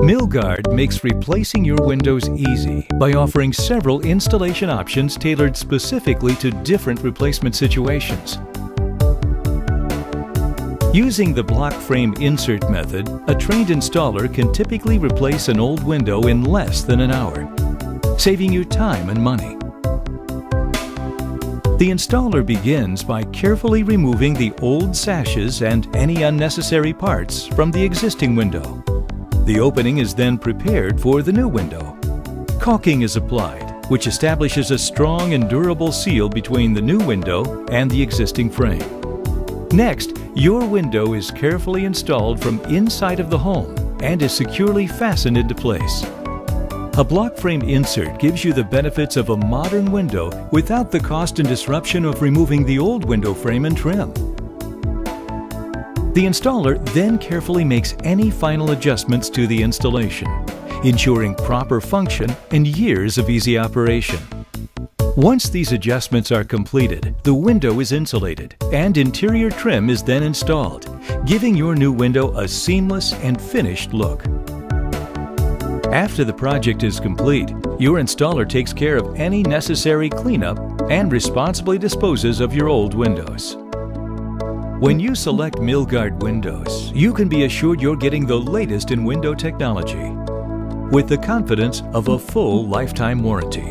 Milgard makes replacing your windows easy by offering several installation options tailored specifically to different replacement situations. Using the block frame insert method, a trained installer can typically replace an old window in less than an hour, saving you time and money. The installer begins by carefully removing the old sashes and any unnecessary parts from the existing window. The opening is then prepared for the new window. Caulking is applied, which establishes a strong and durable seal between the new window and the existing frame. Next, your window is carefully installed from inside of the home and is securely fastened into place. A block frame insert gives you the benefits of a modern window without the cost and disruption of removing the old window frame and trim. The installer then carefully makes any final adjustments to the installation, ensuring proper function and years of easy operation. Once these adjustments are completed, the window is insulated and interior trim is then installed, giving your new window a seamless and finished look. After the project is complete, your installer takes care of any necessary cleanup and responsibly disposes of your old windows. When you select Milgard Windows, you can be assured you're getting the latest in window technology with the confidence of a full lifetime warranty.